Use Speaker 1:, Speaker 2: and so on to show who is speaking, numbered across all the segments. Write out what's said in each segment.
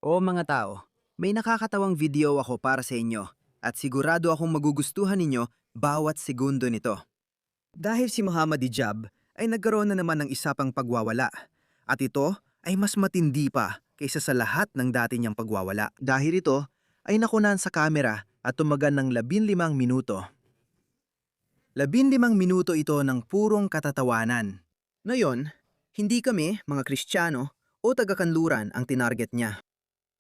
Speaker 1: O mga tao, may nakakatawang video ako para sa inyo at sigurado akong magugustuhan ninyo bawat segundo nito. Dahil si Muhammad Hijab ay nagkaroon na naman ng isa pang pagwawala at ito ay mas matindi pa kaysa sa lahat ng dati niyang pagwawala. Dahil ito ay nakunan sa kamera at tumagal ng 15 minuto. 15 minuto ito ng purong katatawanan. Ngayon, hindi kami, mga Kristiyano o taga-kanluran ang tinarget niya.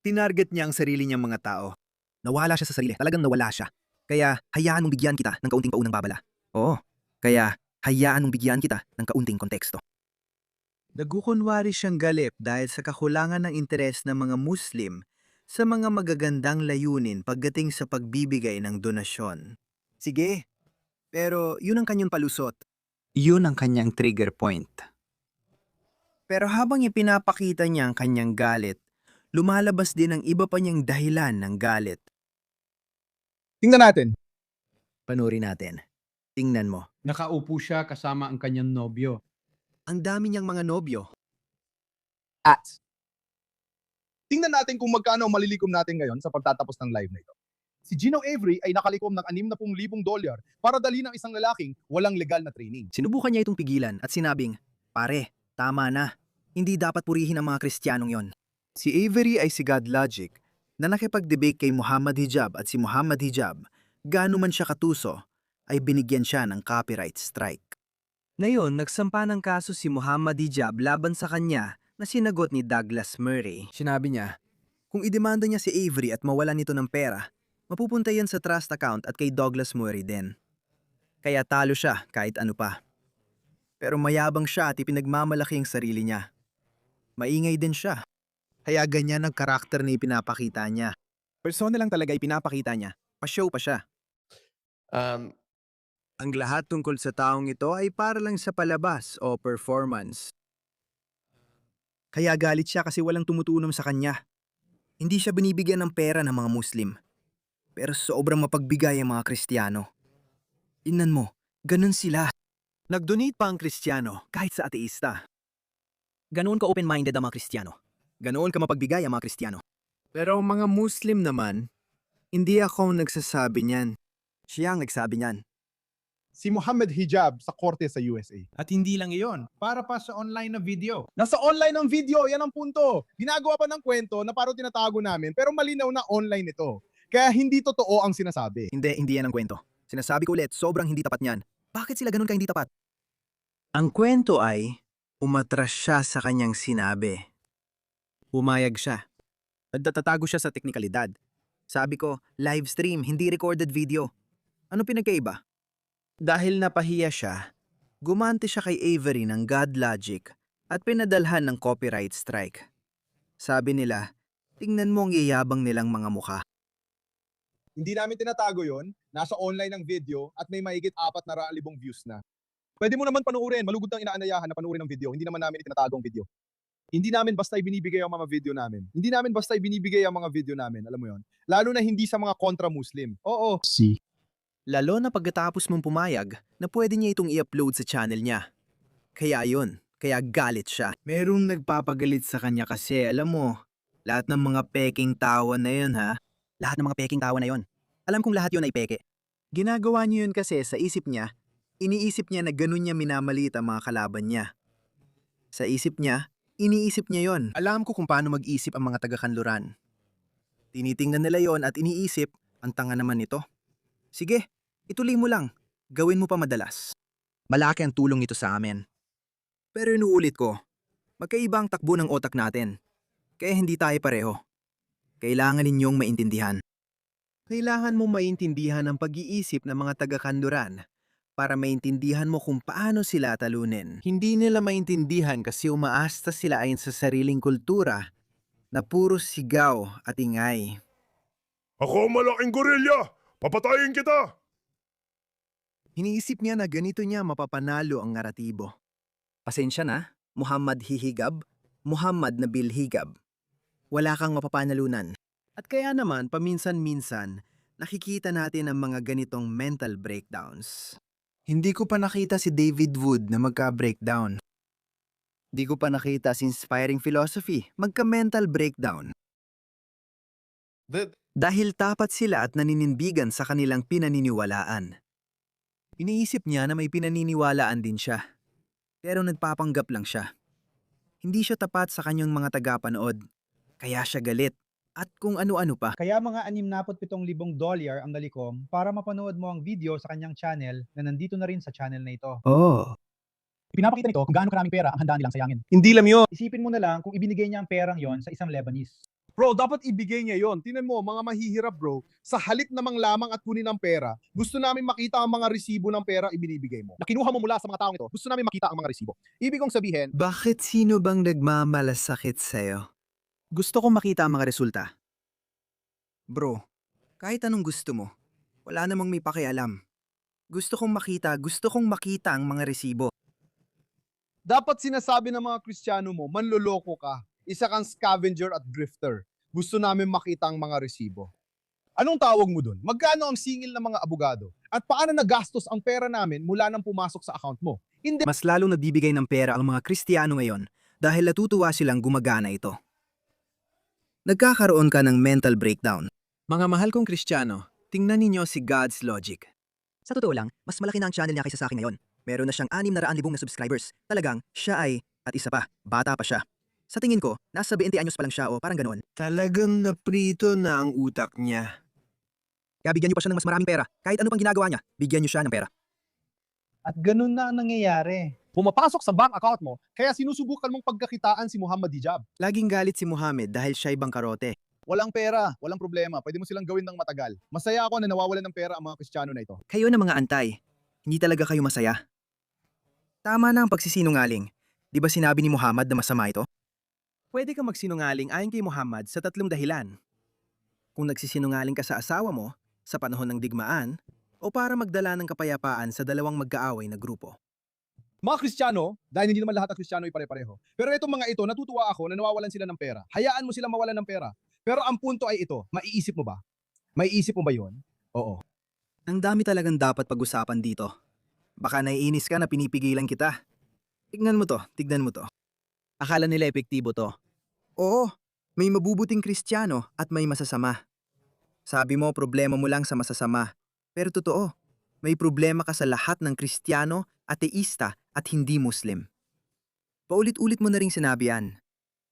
Speaker 1: Tinarget niya ang sarili niyang mga tao. Nawala siya sa sarili, talagang nawala siya. Kaya hayaan mong bigyan kita ng kaunting paunang babala. Oo, kaya hayaan mong bigyan kita ng kaunting konteksto. Nagkukunwari siyang galit dahil sa kakulangan ng interes ng mga Muslim sa mga magagandang layunin pagdating sa pagbibigay ng donasyon. Sige, pero yun ang kanyang palusot. Yun ang kanyang trigger point. Pero habang ipinapakita niya ang kanyang galit, lumalabas din ang iba pa niyang dahilan ng galit.
Speaker 2: Tingnan natin.
Speaker 1: Panurin natin. Tingnan mo.
Speaker 3: Nakaupo siya kasama ang kanyang nobyo.
Speaker 1: Ang dami niyang mga nobyo.
Speaker 2: At tingnan natin kung magkano ang malilikom natin ngayon sa pagtatapos ng live na ito. Si Gino Avery ay nakalikom ng $60,000 para dalhin ang isang lalaking walang legal na training.
Speaker 1: Sinubukan niya itong pigilan at sinabing, "Pare, tama na. Hindi dapat purihin ang mga Kristiyanong yon." Si Avery ay si God Logic na nakipag-debate kay Muhammad Hijab at si Muhammad Hijab, gaano man siya katuso, ay binigyan siya ng copyright strike. Ngayon, nagsampa ng kaso si Muhammad Hijab laban sa kanya na sinagot ni Douglas Murray. Sinabi niya, kung idemanda niya si Avery at mawalan nito ng pera, mapupunta yan sa trust account at kay Douglas Murray din. Kaya talo siya kahit ano pa. Pero mayabang siya at ipinagmamalaki ang sarili niya. Maingay din siya. Kaya ganyan ang karakter na ipinapakita niya. Persona lang talaga ipinapakita niya. Pa-show pa siya. Ang lahat tungkol sa taong ito ay para lang sa palabas o performance. Kaya galit siya kasi walang tumutunom sa kanya. Hindi siya binibigyan ng pera ng mga Muslim. Pero sobrang mapagbigay ang mga Kristiyano. Inan mo, ganun sila. Nag-donate pa ang Kristiyano kahit sa ateista. Ganoon ka open-minded ang mga Kristiyano. Ganoon ka mapagbigay ang mga Kristiyano. Pero ang mga Muslim naman, hindi ako ang nagsasabi niyan. Siya ang nagsabi niyan.
Speaker 2: Si Muhammad Hijab sa korte sa USA.
Speaker 3: At hindi lang iyon, para pa sa online na video.
Speaker 2: Nasa online ang video, yan ang punto. Ginagawa pa ng kwento na parang tinatago namin, pero malinaw na online ito. Kaya hindi totoo ang sinasabi.
Speaker 1: Hindi yan ang kwento. Sinasabi ko ulit, sobrang hindi tapat niyan. Bakit sila ganun ka hindi tapat? Ang kwento ay, umatras siya sa kanyang sinabi. Pumayag siya. Nagtatago siya sa teknikalidad. Sabi ko, live stream, hindi recorded video. Ano pinagkaiba? Dahil napahiya siya, gumante siya kay Avery ng God Logic at pinadalhan ng copyright strike. Sabi nila, tingnan mo ang yayabang nilang mga mukha.
Speaker 2: Hindi namin tinatago yon. Nasa online ang video at may mahigit 4,000,000 views na. Pwede mo naman panuorin. Malugod ng inaanyayahan na panuorin ang video. Hindi naman namin itinatago ang video. Hindi namin basta ibinibigay ang mga video namin. Hindi namin basta ibinibigay ang mga video namin. Alam mo yon. Lalo na hindi sa mga kontra-Muslim. Oo.
Speaker 1: Lalo na pagkatapos mong pumayag na pwede niya itong i-upload sa channel niya. Kaya yun, kaya galit siya. Merong nagpapagalit sa kanya kasi alam mo, lahat ng mga peking tawa na yun ha. Lahat ng mga peking tawa na yun. Alam kong lahat yun ay peke. Ginagawa niyo yun kasi sa isip niya, iniisip niya na ganun niya minamalit ang mga kalaban niya. Sa isip niya, iniisip niya yon. Alam ko kung paano mag-isip ang mga taga-kanluran. Tinitingnan nila yon at iniisip, ang tanga naman nito. Sige, ituloy mo lang. Gawin mo pa madalas. Malaki ang tulong ito sa amin. Pero inuulit ko, magkaiba ang takbo ng otak natin. Kaya hindi tayo pareho. Kailangan ninyong maintindihan. Kailangan mo maintindihan ang pag-iisip ng mga taga-kanluran para maintindihan mo kung paano sila talunin. Hindi nila maintindihan kasi umaasta sila ayon sa sariling kultura na puro sigaw at ingay.
Speaker 4: Ako ang malaking gorilya! Papatayin kita!
Speaker 1: Iniisip niya na ganito niya mapapanalo ang naratibo. Pasensya na, Muhammad Hihigab, Muhammad Nabil Higab. Wala kang mapapanalunan. At kaya naman, paminsan-minsan, nakikita natin ang mga ganitong mental breakdowns. Hindi ko pa nakita si David Wood na magka-breakdown. Hindi ko pa nakita si Inspiring Philosophy magka-mental breakdown. Dahil tapat sila at naninindigan sa kanilang pinaniniwalaan. Iniisip niya na may pinaniniwalaan din siya. Pero nagpapanggap lang siya. Hindi siya tapat sa kanyang mga tagapanood. Kaya siya galit. At kung ano-ano pa.
Speaker 5: Kaya mga $67,000 ang nalikom para mapanood mo ang video sa kanyang channel na nandito na rin sa channel na ito.
Speaker 1: Oh.
Speaker 5: Pinapakita nito kung gaano karaming pera ang handa nilang sayangin.
Speaker 2: Hindi lang yun.
Speaker 5: Isipin mo na lang kung ibinigay niya ang perang yon sa isang Lebanese.
Speaker 2: Bro, dapat ibigay niya yon. Tingnan mo, mga mahihirap bro, sa halip namang lamang at kunin ang pera, gusto namin makita ang mga resibo ng pera ibinibigay mo. Na kinuha mo mula sa mga taong ito, gusto namin makita ang mga resibo. Ibig kong sabihin,
Speaker 1: Bakit sino bang nagmamalasakit sa'yo? Gusto kong makita ang mga resulta. Bro, kahit anong gusto mo, wala namang may pakialam. Gusto kong makita ang mga resibo.
Speaker 2: dapat sinasabi ng mga Kristiyano mo, manloloko ka, isa kang scavenger at drifter. Gusto namin makita ang mga resibo. Anong tawag mo dun? Magkano ang singil ng mga abogado? At paano nagastos ang pera namin mula nang pumasok sa account mo? Hindi.
Speaker 1: Mas lalong nagbibigay ng pera ang mga Kristiyano ngayon dahil natutuwa silang gumagana ito. Nagkakaroon ka ng mental breakdown. Mga mahal kong Kristiyano, tingnan ninyo si God's Logic. Sa totoo lang, mas malaki na ang channel niya kaysa sa akin ngayon. Meron na siyang 600,000 na subscribers. Talagang, siya ay, at isa pa, bata pa siya. Sa tingin ko, nasa 20 anyos pa lang siya o parang ganoon. Talagang naprito na ang utak niya. Kaya bigyan niyo pa siya ng mas maraming pera. Kahit ano pang ginagawa niya, bigyan niyo siya ng pera.
Speaker 5: At ganun na ang nangyayari.
Speaker 2: Pumapasok sa bank account mo, kaya sinusubukan mong pagkakitaan si Muhammad Hijab.
Speaker 1: Laging galit si Muhammad dahil siya'y bangkarote.
Speaker 2: Walang pera, walang problema. Pwede mo silang gawin ng matagal. Masaya ako na nawawalan ng pera ang mga Kristiyano na ito.
Speaker 1: Kayo na mga antay. Hindi talaga kayo masaya. Tama na ang pagsisinungaling. Di ba sinabi ni Muhammad na masama ito? Pwede ka magsinungaling ayon kay Muhammad sa 3 dahilan. Kung nagsisinungaling ka sa asawa mo, sa panahon ng digmaan, o para magdala ng kapayapaan sa dalawang magkaaway na grupo.
Speaker 2: Mga Kristiyano, dahil hindi naman lahat ng Kristiyano ay pare-pareho. Pero itong mga ito, natutuwa ako na nawawalan sila ng pera. Hayaan mo sila mawalan ng pera. Pero ang punto ay ito, maiisip mo ba? Maiisip mo ba yun? Oo.
Speaker 1: Ang dami talagang dapat pag-usapan dito. Baka naiinis ka na pinipigilan kita. Tignan mo to. Akala nila epektibo to. Oo, may mabubuting Kristiyano at may masasama. Sabi mo, problema mo lang sa masasama. Pero totoo, may problema ka sa lahat ng Kristiyano, ateista at hindi Muslim. Paulit-ulit mo na ring sinabi yan.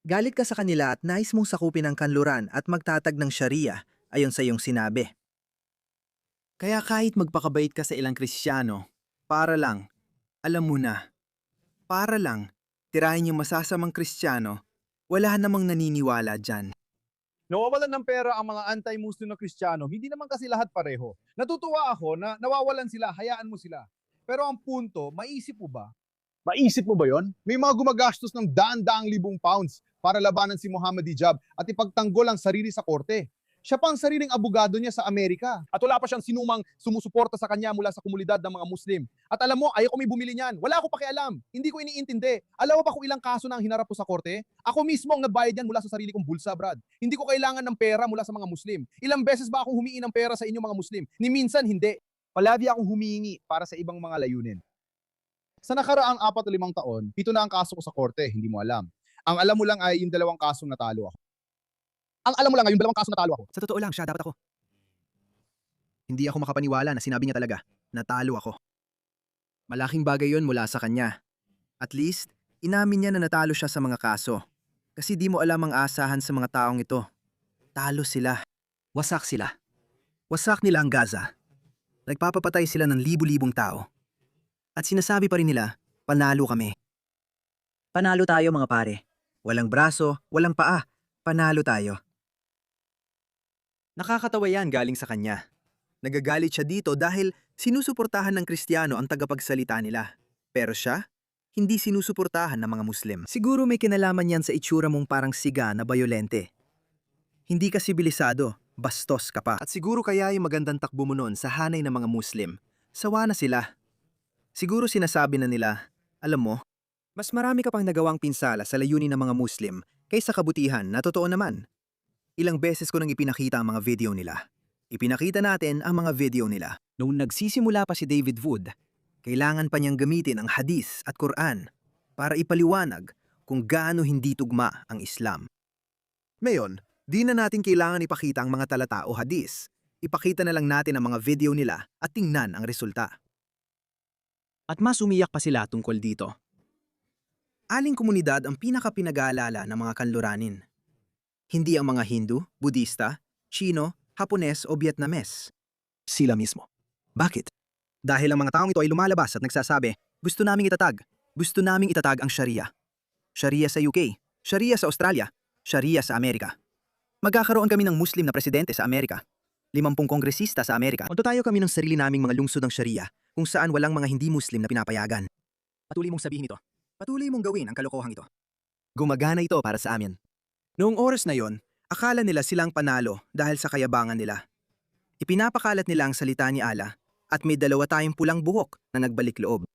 Speaker 1: Galit ka sa kanila at nais mong sakupin ang kanluran at magtatag ng Sharia ayon sa iyong sinabi. Kaya kahit magpakabait ka sa ilang Kristiyano, para lang, alam mo na, para lang, tirahin yung masasamang Kristiyano, wala namang naniniwala dyan.
Speaker 2: Nawawalan ng pera ang mga anti-Muslim na Kristiyano, hindi naman kasi lahat pareho. Natutuwa ako na nawawalan sila, hayaan mo sila. Pero ang punto, maisip mo ba? Maisip mo ba yon? May mga gumagastos ng daan-daang libong pounds para labanan si Muhammad Hijab at ipagtanggol ang sarili sa korte. Siya pa ang sariling abogado niya sa Amerika. At wala pa siyang sinumang sumusuporta sa kanya mula sa komunidad ng mga Muslim. At alam mo, ayaw ko may bumili niyan. Wala ako pakialam. Hindi ko iniintindi. Alam mo ba kung ilang kaso na ang hinarap ko sa korte? Ako mismo ang nagbayad yan mula sa sarili kong bulsa, Brad. Hindi ko kailangan ng pera mula sa mga Muslim. Ilang beses ba akong humingi ng pera sa inyong mga Muslim? Ni minsan, hindi. Palagi akong humingi para sa ibang mga layunin. Sa nakaraang 4 o 5 taon, 7 na ang kaso ko sa korte, hindi mo alam. Ang alam mo lang ay yung 2 kasong natalo ako. Ang alam mo lang ay yung 2 kasong natalo ako.
Speaker 1: Sa totoo lang, siya dapat ako. Hindi ako makapaniwala na sinabi niya talaga, natalo ako. Malaking bagay yon mula sa kanya. At least, inamin niya na natalo siya sa mga kaso. Kasi di mo alam ang asahan sa mga taong ito. Talo sila. Wasak sila. Wasak nila ang Gaza. Nagpapapatay sila ng libu-libong tao. At sinasabi pa rin nila, panalo kami. Panalo tayo mga pare. Walang braso, walang paa. Panalo tayo. Nakakatawa yan galing sa kanya. Nagagalit siya dito dahil sinusuportahan ng Kristiyano ang tagapagsalita nila. Pero siya, hindi sinusuportahan ng mga Muslim. Siguro may kinalaman yan sa itsura mong parang siga na bayolente. Hindi ka sibilisado, bastos ka pa. At siguro kaya yung magandang takbo mo noon sa hanay ng mga Muslim. Sawa na sila. Siguro sinasabi na nila, alam mo, mas marami ka pang nagawang pinsala sa layunin ng mga Muslim kaysa kabutihan na totoo naman. Ilang beses ko nang ipinakita ang mga video nila. Ipinakita natin ang mga video nila. Noong nagsisimula pa si David Wood, kailangan pa niyang gamitin ang hadis at Quran para ipaliwanag kung gaano hindi tugma ang Islam. Ngayon, Di na natin kailangan ipakita ang mga talata o hadis. Ipakita na lang natin ang mga video nila at tingnan ang resulta. At mas umiyak pa sila tungkol dito. Aling komunidad ang pinaka-pinag-aalala ng mga kanluranin? Hindi ang mga Hindu, Budista, Chino, Hapones o Vietnames. Sila mismo. Bakit? Dahil ang mga taong ito ay lumalabas at nagsasabi, gusto naming itatag ang Sharia. Sharia sa UK, Sharia sa Australia, Sharia sa Amerika. Magkakaroon kami ng Muslim na presidente sa Amerika. 50 kongresista sa Amerika. Tayo kami ng sarili naming mga lungsod ng Sharia kung saan walang mga hindi Muslim na pinapayagan. Patuloy mong sabihin ito. Patuloy mong gawin ang kalokohang ito. Gumagana ito para sa amin. Noong oras na yon, akala nila silang panalo dahil sa kayabangan nila. Ipinapakalat nila ang salita ni Allah at may 2 tayong pulang buhok na nagbalik loob.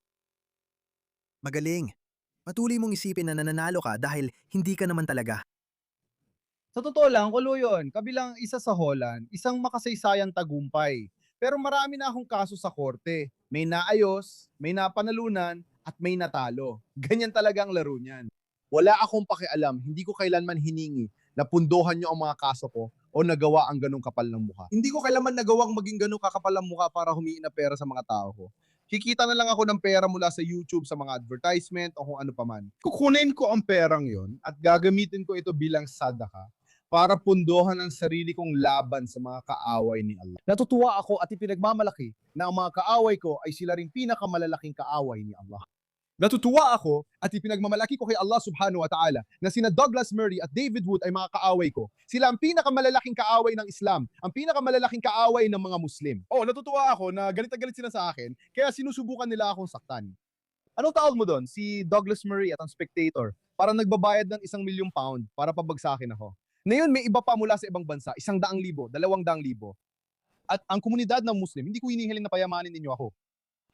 Speaker 1: Magaling. Patuloy mong isipin na nananalo ka dahil hindi ka naman talaga.
Speaker 2: Sa totoo lang, kulo yun. Kabilang isa sa Holland, isang makasaysayang tagumpay. Pero marami na akong kaso sa korte. May naayos, may napanalunan, at may natalo. Ganyan talaga ang laro niyan. Wala akong pakialam, hindi ko kailanman hiningi na pundohan niyo ang mga kaso ko o nagawa ang ganong kapal ng mukha. Hindi ko kailanman nagawang maging ganong kakapal ng mukha para humiin na pera sa mga tao ko. Kikita na lang ako ng pera mula sa YouTube sa mga advertisement o kung ano pa man. Kukunin ko ang perang yon at gagamitin ko ito bilang sadaka para pundohan ang sarili kong laban sa mga kaaway ni Allah. Natutuwa ako at ipinagmamalaki na ang mga kaaway ko ay sila ring pinakamalalaking kaaway ni Allah. Natutuwa ako at ipinagmamalaki ko kay Allah subhanahu wa ta'ala na sina Douglas Murray at David Wood ay mga kaaway ko. Sila ang pinakamalalaking kaaway ng Islam, ang pinakamalalaking kaaway ng mga Muslim. Natutuwa ako na galit na galit sila sa akin, kaya sinusubukan nila akong saktan. Anong tawag mo doon? Si Douglas Murray at ang Spectator, para nagbabayad ng £1,000,000 para pabagsakin ako. Ngayon, may iba pa mula sa ibang bansa, 100,000, 200,000. At ang komunidad ng Muslim, hindi ko hinihiling na payamanin ninyo ako.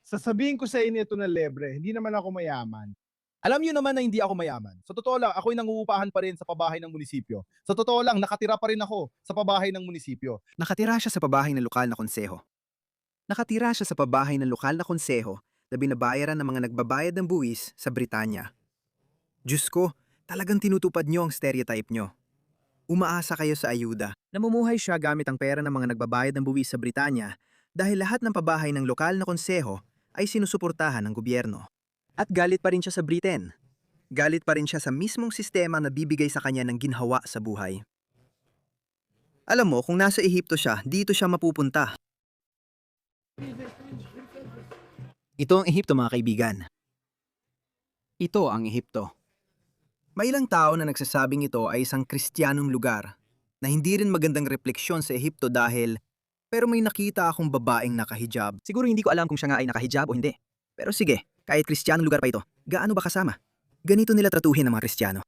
Speaker 2: Sasabihin ko sa inyo ito na libre, hindi naman ako mayaman. Alam niyo naman na hindi ako mayaman. Sa totoo lang, ako'y nangungupahan pa rin sa pabahay ng munisipyo. Sa totoo lang, nakatira pa rin ako sa pabahay ng munisipyo.
Speaker 1: Nakatira siya sa pabahay ng lokal na konseho. Nakatira siya sa pabahay ng lokal na konseho na binabayaran ng mga nagbabayad ng buwis sa Britanya. Diyos ko, talagang tinutupad niyo ang stereotype niyo. Umaasa kayo sa ayuda. Namumuhay siya gamit ang pera ng mga nagbabayad ng buwis sa Britanya dahil lahat ng pabahay ng lokal na konseho ay sinusuportahan ng gobyerno. At galit pa rin siya sa Britain. Galit pa rin siya sa mismong sistema na bibigay sa kanya ng ginhawa sa buhay. Alam mo, kung nasa Ehipto siya, dito siya mapupunta. Ito ang Ehipto, mga kaibigan. Ito ang Ehipto. May ilang tao na nagsasabing ito ay isang Kristiyanong lugar na hindi rin magandang refleksyon sa Ehipto dahil pero may nakita akong babaeng nakahijab. Siguro hindi ko alam kung siya nga ay nakahijab o hindi. Pero sige, kahit Kristiyanong lugar pa ito, gaano ba kasama? Ganito nila tratuhin ang mga Kristiyano.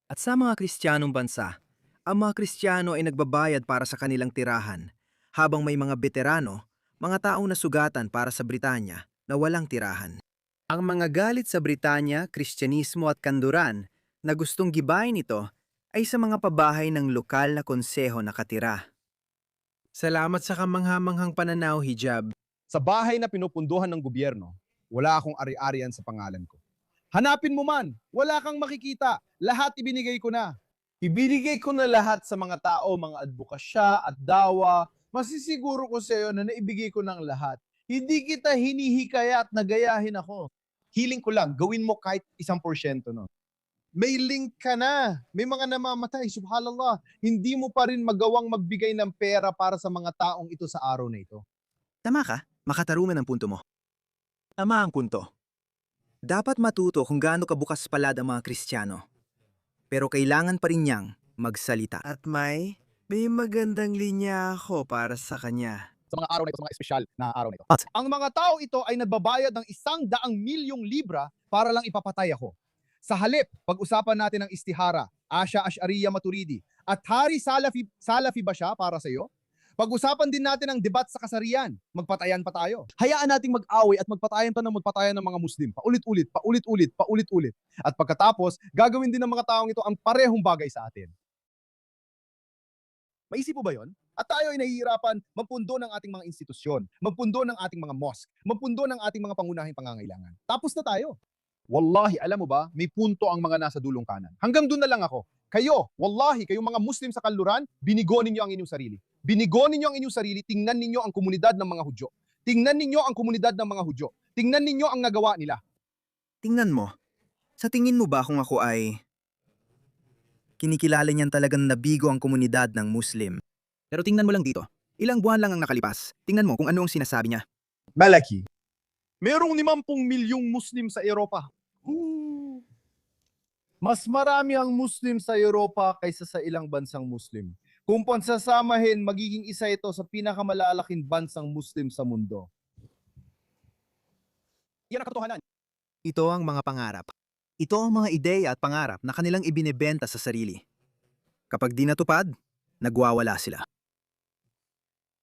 Speaker 1: At sa mga Kristiyanong bansa, ang mga Kristiyano ay nagbabayad para sa kanilang tirahan, habang may mga veterano, mga taong nasugatan para sa Britanya na walang tirahan. Ang mga galit sa Britanya, Kristyanismo at kanduran na gustong gibayin ito ay sa mga pabahay ng lokal na konseho nakatira. Salamat sa kamanghamanghang pananaw, hijab.
Speaker 2: Sa bahay na pinupunduhan ng gobyerno, wala akong ari-arian sa pangalan ko. Hanapin mo man, wala kang makikita. Lahat ibinigay ko na. Ibinigay ko na lahat sa mga tao, mga advokasya at dawa. Masisiguro ko sa iyo na naibigay ko ng lahat. Hindi kita hinihikayat na gayahin ako. Hiling ko lang, gawin mo kahit 1%, no? May link ka na. May mga namamatay. Subhanallah. Hindi mo pa rin magawang magbigay ng pera para sa mga taong ito sa araw na ito.
Speaker 1: Tama ka, makatarungan ang punto mo. Tama ang punto. Dapat matuto kung gaano kabukas palad ang mga Kristiyano. Pero kailangan pa rin niyang magsalita. At may magandang linya ako para sa kanya.
Speaker 2: Sa mga araw na ito, sa mga espesyal na araw na ito.
Speaker 1: At?
Speaker 2: Ang mga tao ito ay nagbabayad ng 100,000,000 libra para lang ipapatay ako. Sa halip, pag-usapan natin ang istihara, Asya Ash'ariya Maturidi, at Hari Salafi ba siya para sa iyo? Pag-usapan din natin ang debat sa kasarian, magpatayan pa tayo. Hayaan nating mag-away at magpatayan pa ng magpatayan ng mga Muslim, paulit-ulit, paulit-ulit, paulit-ulit. At pagkatapos, gagawin din ng mga taong ito ang parehong bagay sa atin. Maisip mo ba yon? At tayo ay nahihirapan magpundo ng ating mga institusyon, magpundo ng ating mga mosque, magpundo ng ating mga pangunahing pangangailangan. Tapos na tayo. Wallahi, alam mo ba, may punto ang mga nasa dulong kanan. Hanggang doon na lang ako. Kayo, wallahi, kayong mga Muslim sa kanluran, binigo ninyo ang inyong sarili. Binigo ninyo ang inyong sarili, tingnan ninyo ang komunidad ng mga Hudyo. Tingnan ninyo ang komunidad ng mga Hudyo. Tingnan ninyo ang nagawa nila.
Speaker 1: Tingnan mo. Sa tingin mo ba kung ako ay... Kinikilala niyan talagang nabigo ang komunidad ng Muslim. Pero tingnan mo lang dito. Ilang buwan lang ang nakalipas. Tingnan mo kung ano ang sinasabi niya.
Speaker 2: Malaki. Merong 50 milyong Muslim sa Europa. Mas marami ang Muslim sa Europa kaysa sa ilang bansang Muslim. Kung pansasamahin, magiging isa ito sa pinakamalalaking bansang Muslim sa mundo. Yan ang katotohanan.
Speaker 1: Ito ang mga pangarap. Ito ang mga ideya at pangarap na kanilang ibinebenta sa sarili. Kapag di natupad, nagwawala sila.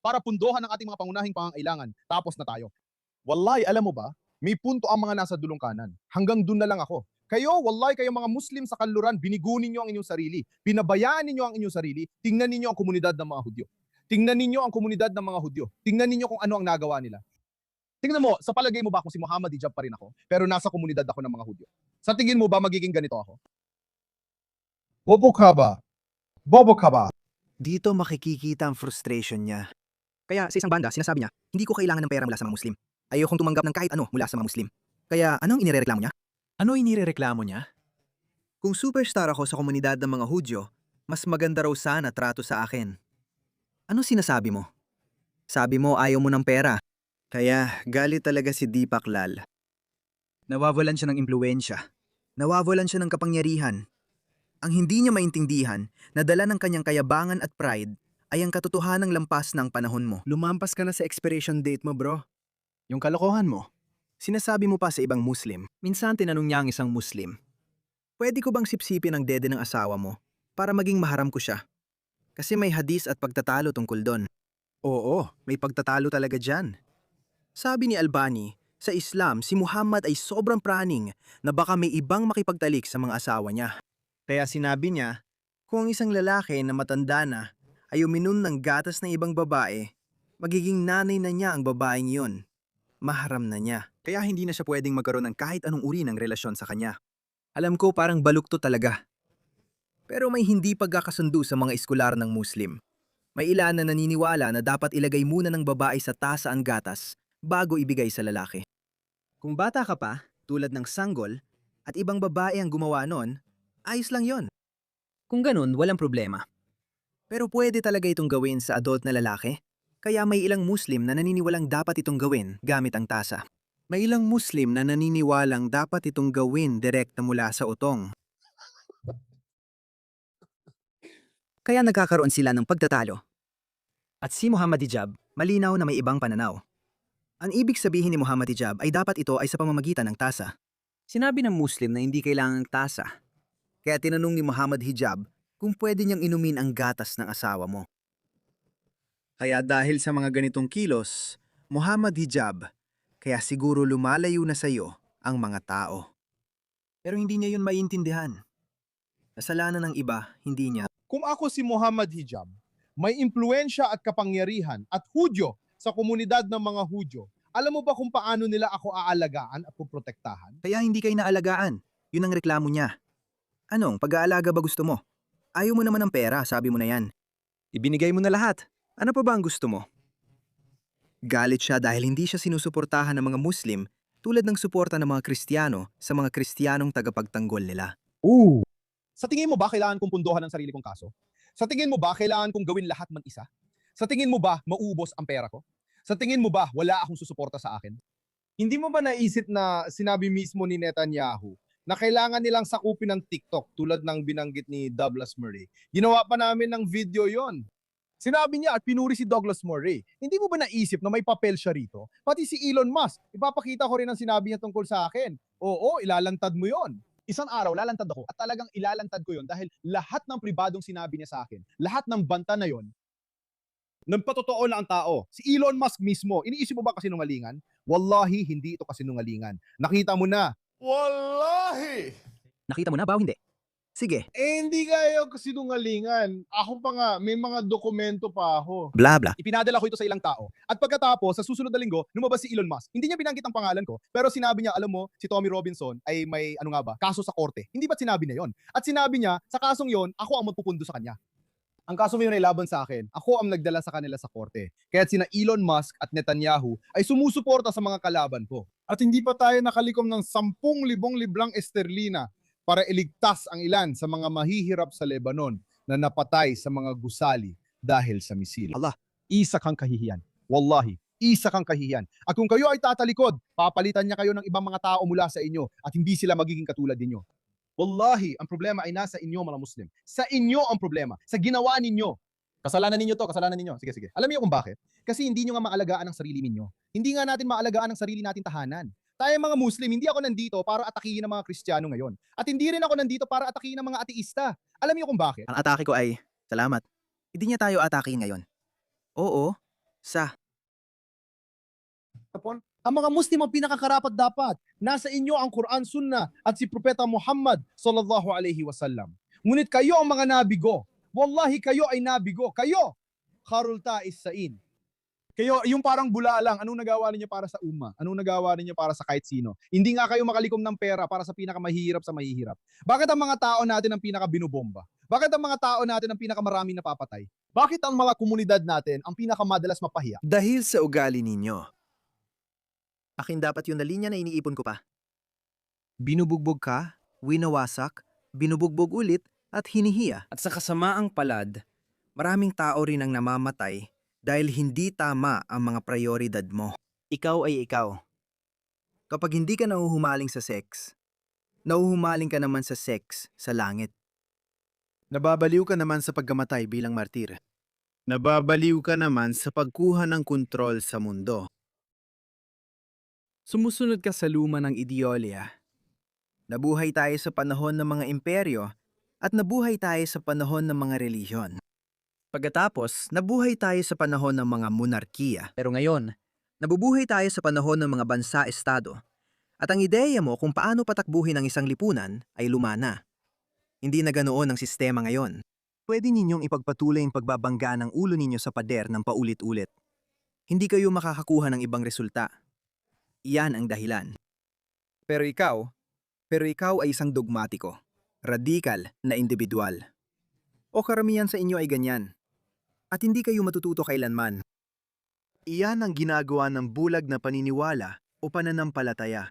Speaker 2: Para pundohan ang ating mga pangunahing pangangailangan, tapos na tayo. Wallahi, alam mo ba, may punto ang mga nasa dulong kanan. Hanggang dun na lang ako. Kayo, wallahi, kayo mga Muslim sa kanluran, binigo ninyo ang inyong sarili. Pinabayaan ninyo ang inyong sarili. Tingnan ninyo ang komunidad ng mga Hudyo. Tingnan ninyo ang komunidad ng mga Hudyo. Tingnan ninyo kung ano ang nagawa nila. Tingnan mo, sa palagay mo ba kung si Muhammad hijab pa rin ako, pero nasa komunidad ako ng mga Hudyo? Sa tingin mo ba magiging ganito ako? Bobo ka ba? Bobo ka ba?
Speaker 1: Dito makikikita ang frustration niya. Kaya sa isang banda, sinasabi niya, hindi ko kailangan ng pera mula sa mga Muslim. Ayokong tumanggap ng kahit ano mula sa mga Muslim. Kaya anong inirereklamo niya? Ano inirereklamo niya? Kung superstar ako sa komunidad ng mga Hudyo, mas maganda raw sana trato sa akin. Ano sinasabi mo? Sabi mo ayaw mo ng pera. Kaya galit talaga si Deepak Lal. Nawawalan siya ng impluwensya. Nawawalan siya ng kapangyarihan. Ang hindi niya maintindihan na dala ng kanyang kayabangan at pride ay ang katotohanang lampas ng panahon mo. Lumampas ka na sa expiration date mo, bro. Yung kalokohan mo. Sinasabi mo pa sa ibang Muslim. Minsan tinanong niya ang isang Muslim, pwede ko bang sipsipin ang dede ng asawa mo para maging maharam ko siya? Kasi may hadis at pagtatalo tungkol doon. Oo, may pagtatalo talaga dyan. Sabi ni Albani, sa Islam si Muhammad ay sobrang praning na baka may ibang makipagtalik sa mga asawa niya. Kaya sinabi niya, kung ang isang lalaki na matanda na ay uminom ng gatas ng ibang babae, magiging nanay na niya ang babaeng yun. Maharam na niya. Kaya hindi na siya pwedeng magkaroon ng kahit anong uri ng relasyon sa kanya. Alam ko parang balukto talaga. Pero may hindi pagkakasundo sa mga eskular ng Muslim. May ilan na naniniwala na dapat ilagay muna ng babae sa tasa ang gatas bago ibigay sa lalaki. Kung bata ka pa, tulad ng sanggol, at ibang babae ang gumawa nun, ayos lang yon. Kung ganun, walang problema. Pero pwede talaga itong gawin sa adult na lalaki? Kaya may ilang Muslim na naniniwalang dapat itong gawin gamit ang tasa. May ilang Muslim na naniniwalang dapat itong gawin direkta mula sa utong. Kaya nagkakaroon sila ng pagtatalo. At si Muhammad Hijab, malinaw na may ibang pananaw. Ang ibig sabihin ni Muhammad Hijab ay dapat ito ay sa pamamagitan ng tasa. Sinabi ng Muslim na hindi kailangang tasa. Kaya tinanong ni Muhammad Hijab kung pwede niyang inumin ang gatas ng asawa mo. Kaya dahil sa mga ganitong kilos, Muhammad Hijab, kaya siguro lumalayo na sa iyo ang mga tao. Pero hindi niya yun maiintindihan. Kasalanan ng iba, hindi niya.
Speaker 2: Kung ako si Muhammad Hijab, may impluensya at kapangyarihan at Hudyo sa komunidad ng mga Hudyo, alam mo ba kung paano nila ako aalagaan at puprotektahan?
Speaker 1: Kaya hindi kayo naalagaan. Yun ang reklamo niya. Anong, pag-aalaga ba gusto mo? Ayaw mo naman ng pera, sabi mo na yan. Ibinigay mo na lahat. Ano pa ba ang gusto mo? Galit siya dahil hindi siya sinusuportahan ng mga Muslim tulad ng suporta ng mga Kristiyano sa mga Kristiyanong tagapagtanggol nila.
Speaker 2: Sa tingin mo ba kailangan kong pundohan ang sarili kong kaso? Sa tingin mo ba kailangan kong gawin lahat mag-isa? Sa tingin mo ba maubos ang pera ko? Sa tingin mo ba wala akong susuporta sa akin? Hindi mo ba naisip na sinabi mismo ni Netanyahu na kailangan nilang sakupin ng TikTok tulad ng binanggit ni Douglas Murray? Ginawa pa namin ng video yon. Sinabi niya at pinuri si Douglas Murray. Hindi mo ba naisip na may papel siya rito? Pati si Elon Musk, ipapakita ko rin ang sinabi niya tungkol sa akin. Oo, ilalantad mo yon. Isang araw, lalantad ako at talagang ilalantad ko yon dahil lahat ng pribadong sinabi niya sa akin, lahat ng banta na yon, nagpatotoo na ang tao. Si Elon Musk mismo, iniisip mo ba kasinungalingan? Wallahi, hindi ito kasinungalingan. Nakita mo na.
Speaker 4: Wallahi!
Speaker 1: Nakita mo na ba o hindi? Sige,
Speaker 6: Hindi kayo kasinungalingan. Ako pa nga, may mga dokumento pa ako.
Speaker 1: bla bla.
Speaker 2: Ipinadala ko ito sa ilang tao. At pagkatapos, sa susunod na linggo, lumabas si Elon Musk. Hindi niya binanggit ang pangalan ko, pero sinabi niya, alam mo, si Tommy Robinson ay may, ano nga ba, kaso sa korte. Hindi ba't sinabi niya yon? At sinabi niya, sa kasong yon, ako ang magpupundo sa kanya. Ang kaso mo yun ay laban sa akin. Ako ang nagdala sa kanila sa korte. Kaya sina Elon Musk at Netanyahu ay sumusuporta sa mga kalaban ko. At hindi pa tayo nakalikom ng 10,000 librang esterlina para iligtas ang ilan sa mga mahihirap sa Lebanon na napatay sa mga gusali dahil sa misil. Allah, isa kang kahihiyan. Wallahi, isa kang kahihiyan. At kung kayo ay tatalikod, papalitan niya kayo ng ibang mga tao mula sa inyo at hindi sila magiging katulad ninyo. Wallahi, ang problema ay nasa inyo mga Muslim. Sa inyo ang problema. Sa ginawa ninyo. Kasalanan ninyo to, kasalanan ninyo. Sige, sige. Alam niyo kung bakit? Kasi hindi nyo nga maalagaan ang sarili ninyo. Hindi nga natin maalagaan ang sarili natin tahanan. Tayo mga Muslim, hindi ako nandito para atakihin ang mga Kristiyano ngayon. At hindi rin ako nandito para atakihin ang mga ateista. Alam niyo kung bakit?
Speaker 1: Ang atake ko ay, salamat. Hindi niya tayo atakihin ngayon. Oo,
Speaker 2: Ang mga Muslim ang pinakakarapat dapat. Nasa inyo ang Quran, Sunnah at si Propeta Muhammad sallallahu alaihi wasallam. Ngunit kayo ang mga nabigo. Wallahi kayo ay nabigo. Kayo, Kharul Ta'is Sa'in. Kayo, yung parang bulalang, anong nagawa ninyo para sa umma? Anong nagawa ninyo para sa kahit sino? Hindi nga kayo makalikom ng pera para sa pinakamahihirap sa mahihirap. Bakit ang mga tao natin ang pinakabinubomba? Bakit ang mga tao natin ang pinakamaraming napapatay? Bakit ang mga komunidad natin ang pinakamadalas mapahiya?
Speaker 1: dahil sa ugali ninyo. Akin dapat yun na linya na iniipon ko pa. Binubugbog ka, winawasak, binubugbog ulit, at hinihiya. At sa kasamaang palad, maraming tao rin ang namamatay dahil hindi tama ang mga prioridad mo. Ikaw ay ikaw. Kapag hindi ka nahuhumaling sa sex, nahuhumaling ka naman sa sex sa langit. Nababaliw ka naman sa pagkamatay bilang martir. Nababaliw ka naman sa pagkuha ng kontrol sa mundo. Sumusunod ka sa luma ng ideolya. Nabuhay tayo sa panahon ng mga imperyo at nabuhay tayo sa panahon ng mga relihiyon. Pagkatapos, nabuhay tayo sa panahon ng mga monarkiya. Pero ngayon, nabubuhay tayo sa panahon ng mga bansa-estado. At ang ideya mo kung paano patakbuhin ang isang lipunan ay lumana. Hindi na ganoon ang sistema ngayon. Pwede ninyong ipagpatuloy ang pagbabangga ng ulo ninyo sa pader ng paulit-ulit. Hindi kayo makakakuha ng ibang resulta. Iyan ang dahilan. Pero ikaw ay isang dogmatiko, radikal na individual. O karamihan sa inyo ay ganyan. At hindi kayo matututo kailanman. Iyan ang ginagawa ng bulag na paniniwala o pananampalataya.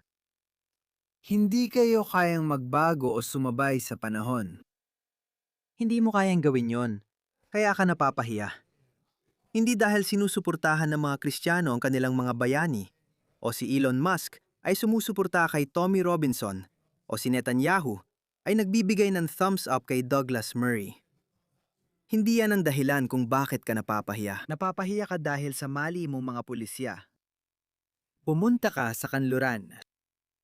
Speaker 1: Hindi kayo kayang magbago o sumabay sa panahon. Hindi mo kayang gawin yon, kaya ka napapahiya. Hindi dahil sinusuportahan ng mga Kristiyano ang kanilang mga bayani, o si Elon Musk ay sumusuporta kay Tommy Robinson, o si Netanyahu ay nagbibigay ng thumbs up kay Douglas Murray. Hindi yan ang dahilan kung bakit ka napapahiya. Napapahiya ka dahil sa mali mong mga pulisya. Pumunta ka sa kanluran.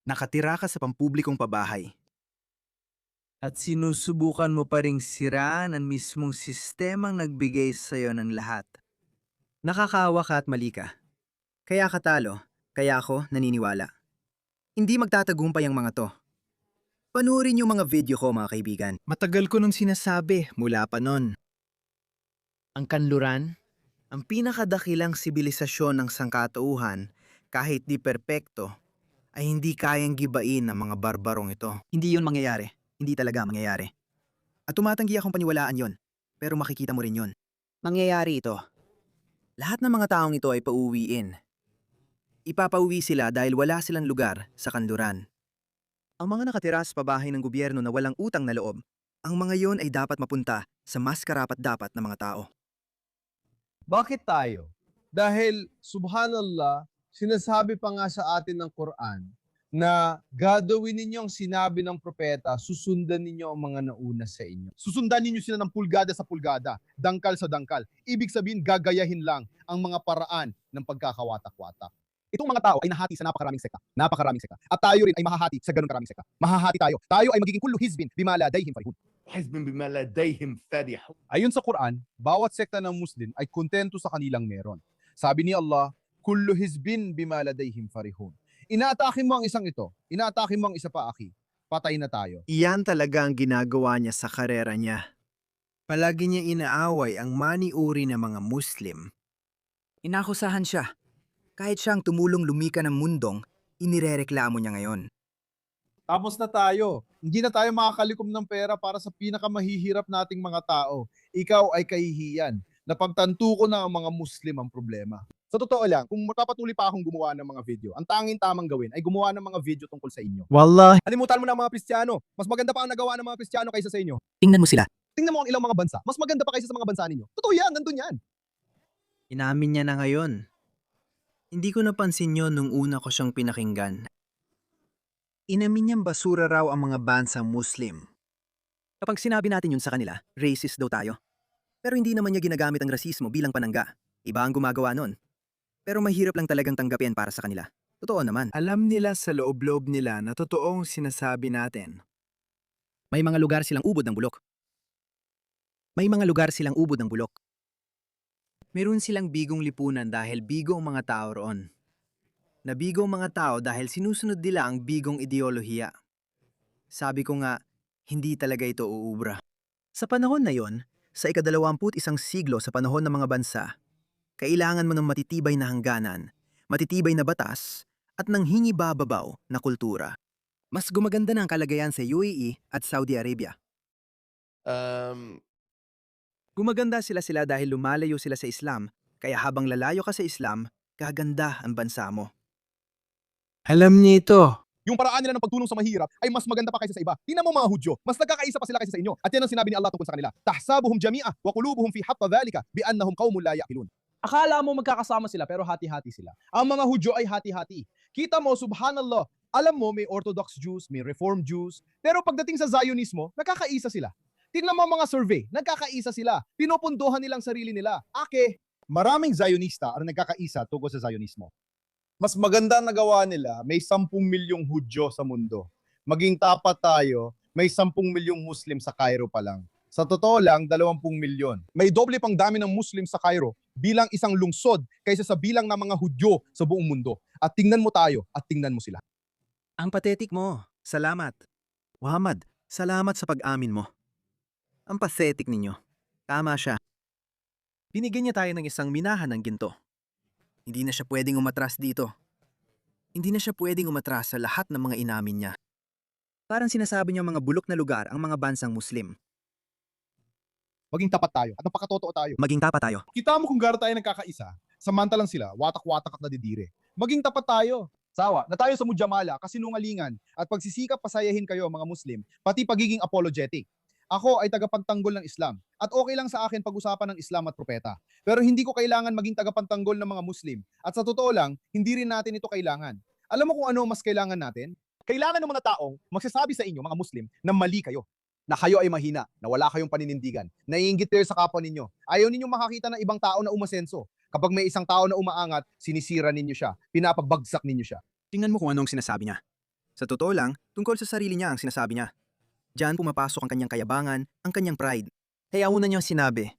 Speaker 1: Nakatira ka sa pampublikong pabahay. At sinusubukan mo pa ring siraan ang mismong sistemang nagbigay sa'yo ng lahat. Nakakawa ka at mali ka. Kaya ka talo, kaya ako naniniwala. Hindi magtatagumpay ang mga to. Panoorin yung mga video ko mga kaibigan. Matagal ko nang sinasabi mula pa nun. Ang kanluran, ang pinakadakilang sibilisasyon ng sangkatauhan, kahit di perpekto, ay hindi kayang gibain ng mga barbarong ito. Hindi yun mangyayari. Hindi talaga mangyayari. At tumatanggi akong paniwalaan yon, pero makikita mo rin yon. Mangyayari ito. Lahat ng mga taong ito ay pauwiin. Ipapauwi sila dahil wala silang lugar sa kanluran. Ang mga nakatira sa pabahay ng gobyerno na walang utang na loob, ang mga yon ay dapat mapunta sa mas karapat-dapat na mga tao.
Speaker 6: Bakit tayo? Dahil, subhanallah, sinasabi pa nga sa atin ng Quran na gagawin ninyo ang sinabi ng propeta, susundan ninyo ang mga nauna sa inyo.
Speaker 2: Susundan ninyo sila ng pulgada sa pulgada, dangkal sa dangkal. Ibig sabihin, gagayahin lang ang mga paraan ng pagkakawatak-watak. Itong mga tao ay nahati sa napakaraming sekta. Napakaraming sekta. At tayo rin ay mahahati sa ganun karaming sekta. Mahahati tayo. Tayo ay magiging kullu hizbin bima ladayhim farihun.
Speaker 4: حزب بما لديهم فرح.
Speaker 2: Ayon sa Quran, bawat sekta ng Muslim ay kontento sa kanilang meron. Sabi ni Allah, kullu hizbin bima ladayhim farihun. Inaatake mo ang isang ito. Inaatake mo ang isa pa, aki. patay na tayo.
Speaker 1: Iyan talaga ang ginagawa niya sa karera niya. Palagi niya inaaway ang maniuri ng mga Muslim.
Speaker 7: Inakusahan siya. Kahit siyang tumulong lumika ng mundong, inirereklamo niya ngayon.
Speaker 6: Tapos na tayo. Hindi na tayo makakalikom ng pera para sa pinakamahihirap nating mga tao. Ikaw ay kahihiyan. Napagtanto ko na ang mga Muslim ang problema.
Speaker 2: Sa totoo lang, kung magpapatuloy pa akong gumawa ng mga video, ang tanging tamang gawin ay gumawa ng mga video tungkol sa inyo.
Speaker 1: Wallahi.
Speaker 2: Kalimutan mo na ang mga Kristiyano. Mas maganda pa ang nagawa ng mga Kristiyano kaysa sa inyo.
Speaker 7: Tingnan mo sila.
Speaker 2: Tingnan mo ang ilang mga bansa. Mas maganda pa kaysa sa mga bansa ninyo. Totoo yan, nandun yan.
Speaker 1: Inamin niya na ngayon. Hindi ko napansin yon nung una ko siyang pinakinggan. Inamin niyang basura raw ang mga bansang Muslim.
Speaker 7: Kapag sinabi natin yun sa kanila, racist daw tayo. Pero hindi naman niya ginagamit ang rasismo bilang panangga. Iba ang gumagawa nun. Pero mahirap lang talagang tanggapin para sa kanila. Totoo naman.
Speaker 1: Alam nila sa loob-loob nila na totoong sinasabi natin.
Speaker 7: May mga lugar silang ubod ng bulok. May mga lugar silang ubod ng bulok.
Speaker 1: Meron silang bigong lipunan dahil bigo ang mga tao roon. Nabigo ang mga tao dahil sinusunod nila ang bigong ideolohiya. Sabi ko nga, hindi talaga ito uubra. Sa panahon na yon, sa ika-21 siglo sa panahon ng mga bansa, kailangan mo ng matitibay na hangganan, matitibay na batas, at nang hingi-bababaw na kultura. Mas gumaganda na ang kalagayan sa UAE at Saudi Arabia. Gumaganda sila dahil lumalayo sila sa Islam, kaya habang lalayo ka sa Islam, gaganda ang bansa mo.
Speaker 5: Alam niyo ito.
Speaker 2: Yung paraan nila ng pagtulong sa mahirap ay mas maganda pa kaysa sa iba. Tingnan mo mga Hudyo, mas nagkakaisa pa sila kaysa sa inyo. At yan ang sinabi ni Allah tungkol sa kanila. Tahsabuhum jami'a wa qulubuhum fi hatta dhalika bi annahum qaumun la ya'qilun.
Speaker 6: Akala mo magkakasama sila pero hati-hati sila. Ang mga Hudyo ay hati-hati. Kita mo, subhanallah, alam mo may Orthodox Jews, may Reformed Jews, pero pagdating sa Zionismo, nagkakaisa sila. Tingnan mo mga survey, nagkakaisa sila. Pinupunduhan nilang sarili nila. Maraming Zionista ang nagkakaisa tungkol sa Zionismo. Mas maganda na gawa nila, may 10 milyong Hudyo sa mundo. Maging tapat tayo, may 10 milyong Muslim sa Cairo pa lang. Sa totoo lang, 20 milyon. May doble pang dami ng Muslim sa Cairo bilang isang lungsod kaysa sa bilang ng mga Hudyo sa buong mundo. At tingnan mo tayo at tingnan mo sila.
Speaker 1: Ang pathetic mo. Salamat. Muhammad, salamat sa pag-amin mo. Ang pathetic ninyo. Tama siya. Binigyan niya tayo ng isang minahan ng ginto. Hindi na siya pwedeng umatras dito. Hindi na siya pwedeng umatras sa lahat ng mga inamin niya.
Speaker 7: Parang sinasabi niya mga bulok na lugar ang mga bansang Muslim.
Speaker 2: Maging tapat tayo at napakatotoo tayo.
Speaker 7: Maging tapat tayo.
Speaker 2: Kita mo kung gaano tayo nagkakaisa, samantalang sila, watak-watak at nadidire. Maging tapat tayo. Sawa, na tayo sa mudjamala, kasinungalingan, at pagsisikap pasayahin kayo mga Muslim, pati pagiging apologetic. Ako ay tagapagtanggol ng Islam, at okay lang sa akin pag-usapan ng Islam at propeta. Pero hindi ko kailangan maging tagapagtanggol ng mga Muslim. At sa totoo lang, hindi rin natin ito kailangan. Alam mo kung ano mas kailangan natin? Kailangan ng mga taong magsasabi sa inyo, mga Muslim, na mali kayo. Na kayo ay mahina, na wala kayong paninindigan, naiinggit kayo sa kapwa ninyo. Ayaw ninyong makakita ng ibang tao na umasenso. Kapag may isang tao na umaangat, sinisira ninyo siya, pinapabagsak ninyo siya.
Speaker 7: Tingnan mo kung anong sinasabi niya. Sa totoo lang, tungkol sa sarili niya ang sinasabi niya. Diyan pumapasok ang kanyang kayabangan, ang kanyang pride.
Speaker 1: Kaya una niyang sinabi,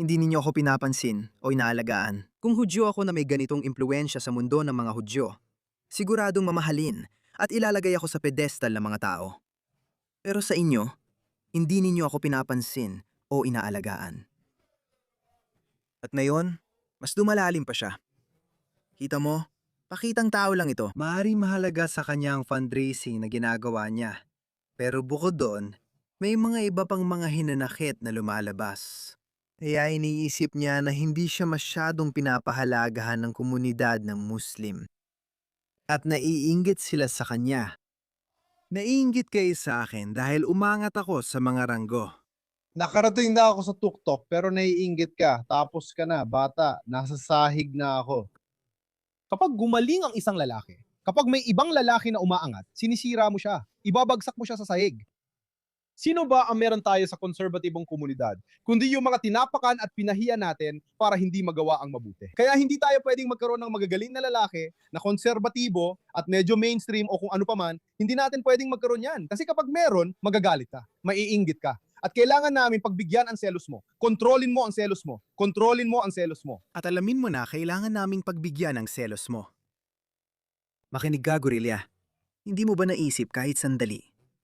Speaker 1: hindi ninyo ako pinapansin o inaalagaan.
Speaker 7: Kung Hudyo ako na may ganitong impluensya sa mundo ng mga Hudyo, siguradong mamahalin at ilalagay ako sa pedestal ng mga tao. Pero sa inyo, hindi ninyo ako pinapansin o inaalagaan. At ngayon, mas dumalalim pa siya. Kita mo, pakitang tao lang ito.
Speaker 1: Maaaring mahalaga sa kanyang fundraising na ginagawa niya. Pero bukod doon, may mga iba pang mga hinanakit na lumalabas. Kaya iniisip niya na hindi siya masyadong pinapahalagahan ng komunidad ng Muslim. At naiinggit sila sa kanya. Naiinggit kayo sa akin dahil umangat ako sa mga ranggo.
Speaker 6: Nakarating na ako sa tuktok pero naiinggit ka. Tapos ka na, bata. Nasa sahig na ako.
Speaker 2: Kapag gumaling ang isang lalaki, kapag may ibang lalaki na umaangat, sinisira mo siya. Ibabagsak mo siya sa sahig. Sino ba ang meron tayo sa konserbatibong komunidad? Kundi yung mga tinapakan at pinahiya natin para hindi magawa ang mabuti. Kaya hindi tayo pwedeng magkaroon ng magagaling na lalaki na konserbatibo at medyo mainstream o kung ano paman, hindi natin pwedeng magkaroon yan. Kasi kapag meron, magagalit ka, maiinggit ka. At kailangan namin pagbigyan ang selos mo. Kontrolin mo ang selos mo. Kontrolin mo ang selos mo.
Speaker 1: At alamin mo na kailangan naming pagbigyan ng selos mo. Makinig ka, Gorilla. Hindi mo ba naisip kahit sandali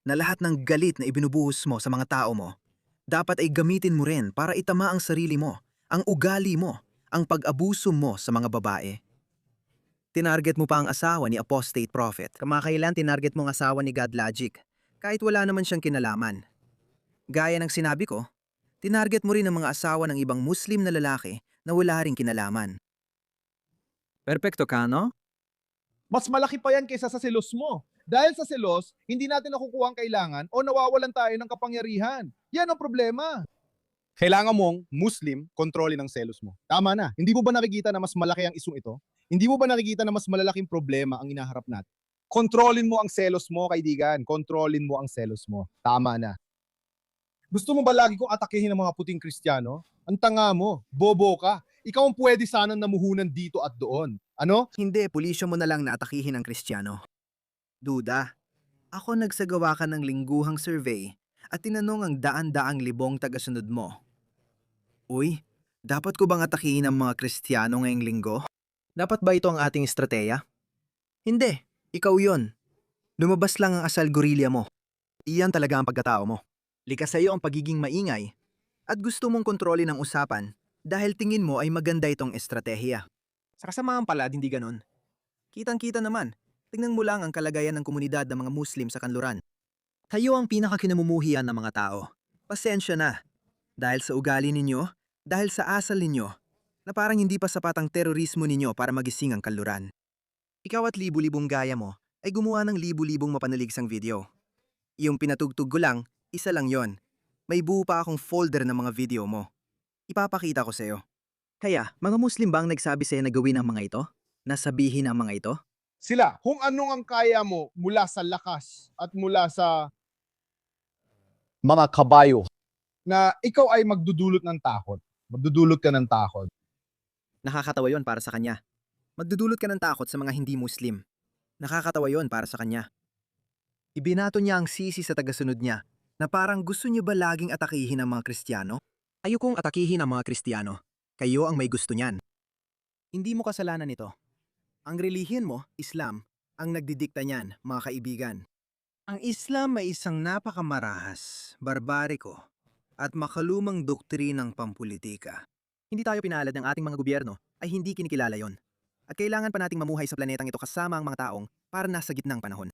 Speaker 7: na lahat ng galit na ibinubuhos mo sa mga tao mo, dapat ay gamitin mo rin para itama ang sarili mo, ang ugali mo, ang pag-abuso mo sa mga babae. Tinarget mo pa ang asawa ni apostate prophet. Kamakailan tinarget mo ang asawa ni God Logic, kahit wala naman siyang kinalaman. Gaya ng sinabi ko, tinarget mo rin ang mga asawa ng ibang Muslim na lalaki na wala ring kinalaman. Perpekto ka, no?
Speaker 2: Mas malaki pa yan kaysa sa selos mo. Dahil sa selos, hindi natin nakukuha ang kailangan o nawawalan tayo ng kapangyarihan. Yan ang problema. Kailangan mong Muslim kontrolin ang selos mo. Tama na. Hindi mo ba nakikita na mas malaki ang isung ito? Hindi mo ba nakikita na mas malalaking problema ang inaharap natin? Kontrolin mo ang selos mo, kaibigan. Kontrolin mo ang selos mo. Tama na. Gusto mo ba lagi kong atakehin ng mga puting Kristiyano? Ang tanga mo, bobo ka. Ikaw ang pwede sanang namuhunan dito at doon. Ano?
Speaker 7: Hindi, pulisyo mo na lang na atakihin ang Kristiyano. Duda, ako nagsagawa ka ng lingguhang survey at tinanong ang daan-daang libong tagasunod mo. Uy, dapat ko bang atakihin ang mga Kristiyano ngayong linggo? Dapat ba ito ang ating estrateya? Hindi, ikaw yon. Lumabas lang ang asal gorilya mo. Iyan talaga ang pagkatao mo. Likas sa iyo ang pagiging maingay at gusto mong kontrolin ang usapan dahil tingin mo ay maganda itong estratehiya. Sa kasamaan pala, hindi ganon. Kitang-kita naman, tingnan mo lang ang kalagayan ng komunidad ng mga Muslim sa kanluran. Kayo ang pinakakinamumuhian ng mga tao. Pasensya na. Dahil sa ugali ninyo, dahil sa asal ninyo, na parang hindi pa sapat ang terorismo ninyo para magising ang kanluran. Ikaw at libu-libong gaya mo ay gumawa ng libu-libong mapanaligsang video. Yung pinatugtog ko lang, isa lang yon. May buo pa akong folder ng mga video mo. Ipapakita ko sa'yo. Kaya, mga Muslim ba ang nagsabi sa'yo na gawin ang mga ito? Nasabihin ang mga ito?
Speaker 2: Sila, kung anong ang kaya mo mula sa lakas at mula sa mga kabayo na ikaw ay magdudulot ng takot. Magdudulot ka ng takot.
Speaker 7: Nakakatawa yon para sa kanya. Magdudulot ka ng takot sa mga hindi Muslim. Nakakatawa yon para sa kanya. Ibinato niya ang sisi sa tagasunod niya na parang gusto niyo ba laging atakihin ang mga Kristiyano? Ayokong atakihin ang mga Kristiyano. Kayo ang may gusto niyan. Hindi mo kasalanan ito. Ang relihiyon mo, Islam, ang nagdidikta niyan, mga kaibigan. Ang Islam ay isang napakamarahas, barbariko, at makalumang doktrinang pampulitika. Hindi tayo pinalad ng ating mga gobyerno ay hindi kinikilala yon. At kailangan pa nating mamuhay sa planetang ito kasama ang mga taong para nasa gitnang panahon.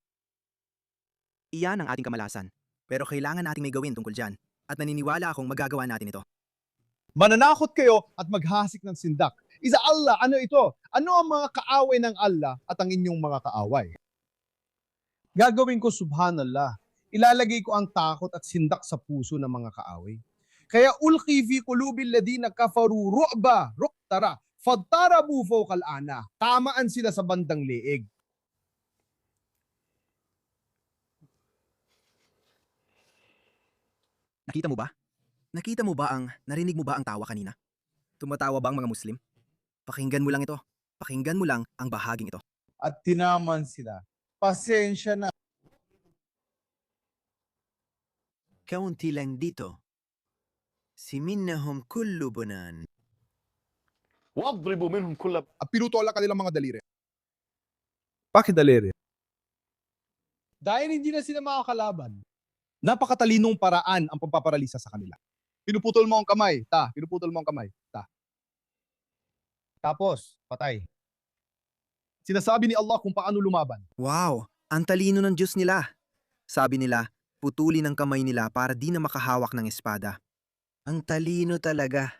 Speaker 7: Iyan ang ating kamalasan. Pero kailangan nating may gawin tungkol dyan. At naniniwala akong magagawa natin ito.
Speaker 2: Mananakot kayo at maghasik ng sindak. Isa Allah, ano ito? Ano ang mga kaaway ng Allah at ang inyong mga kaaway? Gagawin ko subhanallah. Ilalagay ko ang takot at sindak sa puso ng mga kaaway. Kaya ulqi fi qulubil ladina kafaru ru'ba ruqtara fadtarabu fawqa al-ana. Tamaan sila sa bandang leeg.
Speaker 7: Nakita mo ba? Narinig mo ba ang tawa kanina? Tumatawa ba ang mga Muslim? Pakinggan mo lang ito. Pakinggan mo lang ang bahaging ito.
Speaker 6: At tinaman sila. Pasensya na.
Speaker 7: Kaunti lang dito. Siminahum kullu bunan.
Speaker 4: واضربوا منهم كل
Speaker 2: At pinutola kanilang mga daliri. Bakit daliri?
Speaker 6: Dahil hindi na sila makakalaban.
Speaker 2: Napakatalinong paraan ang pagpaparalisa sa kanila. Pinuputol mo ang kamay, pinuputol mo ang kamay, Tapos, patay. Sinasabi ni Allah kung paano lumaban.
Speaker 7: Wow, ang talino ng Diyos nila. Sabi nila, putulin ang kamay nila para di na makahawak ng espada. Ang talino talaga.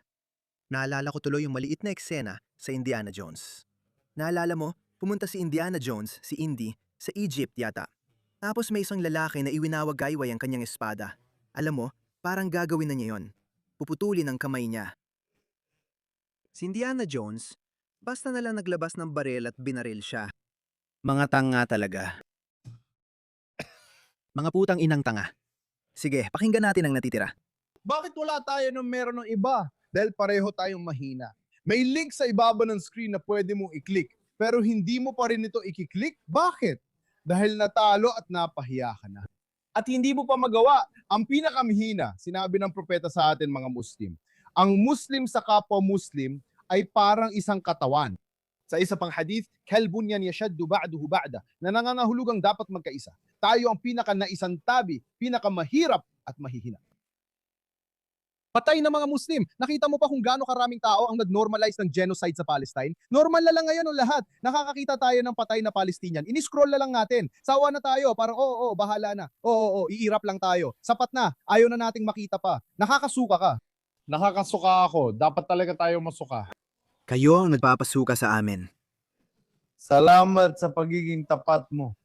Speaker 7: Naalala ko tuloy yung maliit na eksena sa Indiana Jones. Naalala mo, pumunta si Indiana Jones, si Indy, sa Egypt yata. Tapos may isang lalaki na iwinawagayway ang kanyang espada. Alam mo, parang gagawin na niya yon. Puputulin ang kamay niya. Si Indiana Jones, basta na lang naglabas ng baril at binaril siya. Mga tanga talaga. Mga putang inang tanga. Sige, pakinggan natin ang natitira.
Speaker 2: Bakit wala tayo ng meron ng iba? Dahil pareho tayong mahina. May link sa ibaba ng screen na pwede mong i-click, pero hindi mo pa rin ito i-click. Bakit? Dahil natalo at napahiya ka na. At hindi mo pa magawa. Ang pinakamihina, sinabi ng propeta sa atin mga Muslim, ang Muslim sa kapwa Muslim ay parang isang katawan. Sa isa pang hadith, kalbunyan yashaddu ba'duhu ba'da, na nangangahulugang dapat magkaisa. Tayo ang pinaka-naisantabi, pinaka-mahirap at mahihina. Patay na mga Muslim. Nakita mo pa kung gaano karaming tao ang nag-normalize ng genocide sa Palestine? Normal na lang ngayon ang lahat. Nakakakita tayo ng patay na Palestinian. Ini-scroll na lang natin. Sawa na tayo. Parang bahala na. Iirap lang tayo. Sapat na. Ayaw na nating makita pa. Nakakasuka ka.
Speaker 6: Nakakasuka ako. Dapat talaga tayo masuka.
Speaker 1: Kayo ang nagpapasuka sa amin.
Speaker 6: Salamat sa pagiging tapat mo.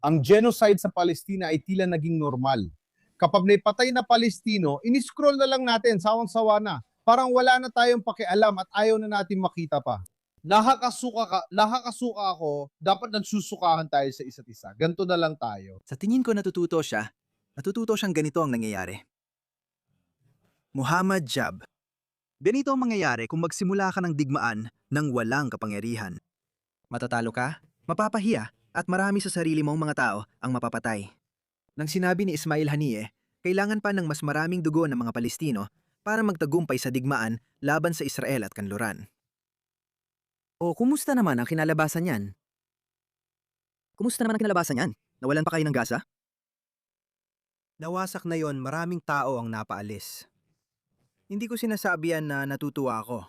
Speaker 2: Ang genocide sa Palestina ay tila naging normal. Kapag may patay na Palestino, ini-scroll na lang natin, sawang-sawa na. Parang wala na tayong pakialam at ayaw na natin makita pa.
Speaker 6: Nakakasuka ako, dapat nagsusukahan tayo sa isa't isa. Ganto na lang tayo.
Speaker 1: Sa tingin ko natututo siyang ganito ang nangyayari. Muhammad Jab. Ganito ang mangyayari kung magsimula ka ng digmaan ng walang kapangyarihan. Matatalo ka, mapapahiya, at marami sa sarili mong mga tao ang mapapatay. Nang sinabi ni Ismail Haniyeh, kailangan pa ng mas maraming dugo ng mga Palestino para magtagumpay sa digmaan laban sa Israel at kanluran. O kumusta naman ang kinalabasan niyan? Nawalan pa kayo ng gasa? Nawasak na yon, maraming tao ang napaalis. Hindi ko sinasabi yan na natutuwa ako.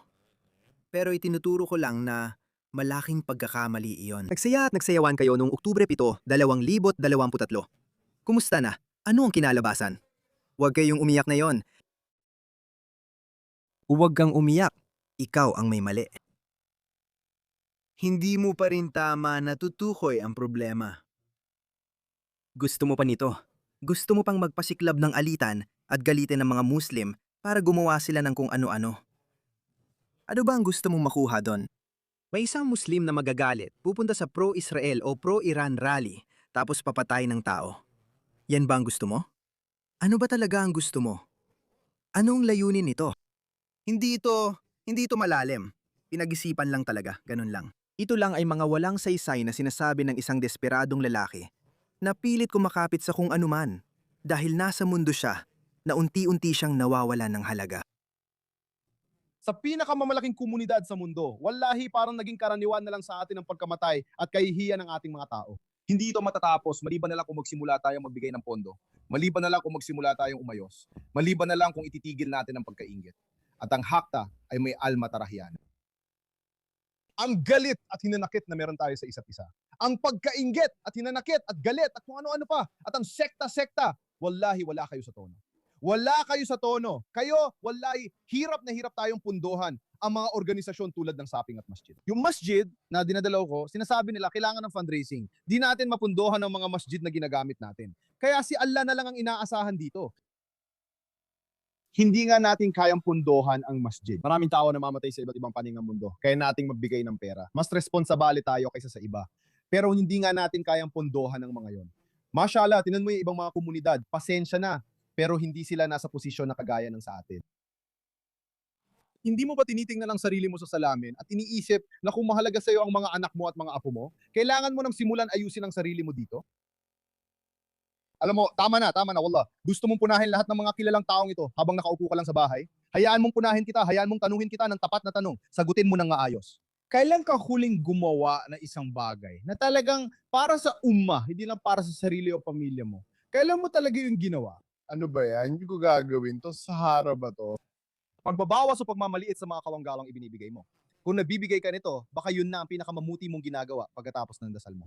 Speaker 1: Pero itinuturo ko lang na malaking pagkakamali iyon. Nagsaya at nagsayawan kayo noong Oktubre 7, 2023. Kumusta na? Ano ang kinalabasan? Huwag kayong umiyak na yon. Huwag kang umiyak. Ikaw ang may mali. Hindi mo pa rin tama na tutukoy ang problema. Gusto mo pa nito? Gusto mo pang magpasiklab ng alitan at galitin ng mga Muslim para gumawa sila ng kung ano-ano? Ano ba ang gusto mong makuha doon? May isang Muslim na magagalit, pupunta sa pro-Israel o pro-Iran rally, tapos papatay ng tao. Yan ba ang gusto mo? Ano ba talaga ang gusto mo? Anong layunin nito? Hindi ito malalim. Pinag-isipan lang talaga, ganun lang. Ito lang ay mga walang saysay na sinasabi ng isang desperadong lalaki na pilit kumakapit sa kung anuman dahil nasa mundo siya na unti-unti siyang nawawalan ng halaga.
Speaker 2: Sa pinakamamalaking komunidad sa mundo, wallahi parang naging karaniwan na lang sa atin ang pagkamatay at kahihiyan ng ating mga tao. Hindi ito matatapos maliban na lang kung magsimula tayong magbigay ng pondo. Maliban na lang kung magsimula tayong umayos. Maliban na lang kung ititigil natin ang pagkainggit. At ang hakta ay may almatarahyan. Ang galit at hinanakit na meron tayo sa isa't isa. Ang pagkainggit at hinanakit at galit at kung ano-ano pa. At ang sekta-sekta, wallahi wala kayo sa tono. Wala kayo sa tono. Kayo, wallahi, hirap na hirap tayong punduhan ang mga organisasyon tulad ng Saping at Masjid. Yung masjid na dinadalaw ko, sinasabi nila kailangan ng fundraising. Di natin mapunduhan ng mga masjid na ginagamit natin. Kaya si Allah na lang ang inaasahan dito. Hindi nga natin kayang punduhan ang masjid. Maraming tao na mamatay sa iba't ibang paning ng mundo. Kaya nating magbigay ng pera. Mas responsabale tayo kaysa sa iba. Pero hindi nga natin kayang punduhan ng mga yon. Mashallah, tinan mo yung ibang mga komunidad. Pasensya na. Pero hindi sila nasa posisyon na kagaya ng sa atin. Hindi mo ba tinitingnan ang sarili mo sa salamin at iniisip na kung mahalaga sa iyo ang mga anak mo at mga apo mo, kailangan mo nang simulan ayusin ang sarili mo dito? Alam mo, tama na, wallah. Gusto mong punahin lahat ng mga kilalang taong ito habang nakaupo ka lang sa bahay? Hayaan mong punahin kita, hayaan mong tanuhin kita ng tapat na tanong. Sagutin mo nang maayos.
Speaker 6: Kailan ka huling gumawa na isang bagay na talagang para sa ummah, hindi lang para sa sarili o pamilya mo? Kailan mo talaga yung ginawa? Ano ba yan? Hindi ko gagawin to. Sahara ba to?
Speaker 2: Pagbabawas o pagmamaliit sa mga kawanggalang ibinibigay mo. Kung nabibigay ka nito, baka yun na ang pinakamamuti mong ginagawa pagkatapos ng dasal mo.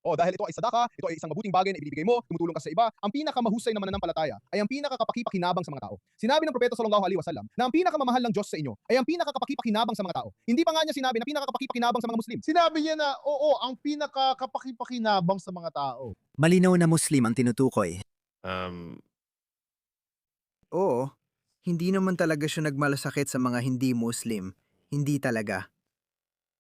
Speaker 2: Dahil ito ay sadaka, ito ay isang mabuting bagay na ibibigay mo, tumutulong ka sa iba, ang pinakamahusay na mananampalataya ay ang pinakakapakipakinabang sa mga tao. Sinabi ng Propeta sallallahu alaihi wasallam na ang pinakamamahal ng Diyos sa inyo ay ang pinakakapakipakinabang sa mga tao. Hindi pa nga niya sinabi na pinakakapakipakinabang sa mga Muslim.
Speaker 6: Sinabi niya na, oo, ang pinakakapakipakinabang sa mga tao.
Speaker 1: Malinaw na Muslim ang tinutukoy. Oo, hindi naman talaga siya nagmalasakit sa mga hindi Muslim. Hindi talaga.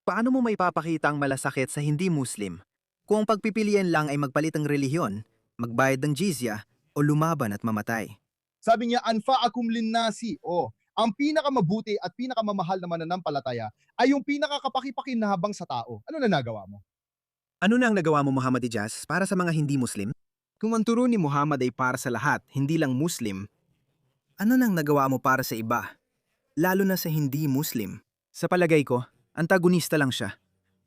Speaker 1: Paano mo maipapakita ang malasakit sa hindi Muslim? Kung ang pagpipilian lang ay magpalit ng relihiyon, magbayad ng jizya, o lumaban at mamatay.
Speaker 2: Sabi niya, anfa'akum linnasi. Ang pinakamabuti at pinakamamahal na mananampalataya ay yung pinakakapakipakinabang sa tao. Ano na nagawa mo?
Speaker 1: Ano na ang nagawa mo, Muhammad Ijaz, para sa mga hindi Muslim? Kung ang turo ni Muhammad ay para sa lahat, hindi lang Muslim, ano nang nagawa mo para sa iba? Lalo na sa hindi Muslim. Sa palagay ko, Antagonista lang siya.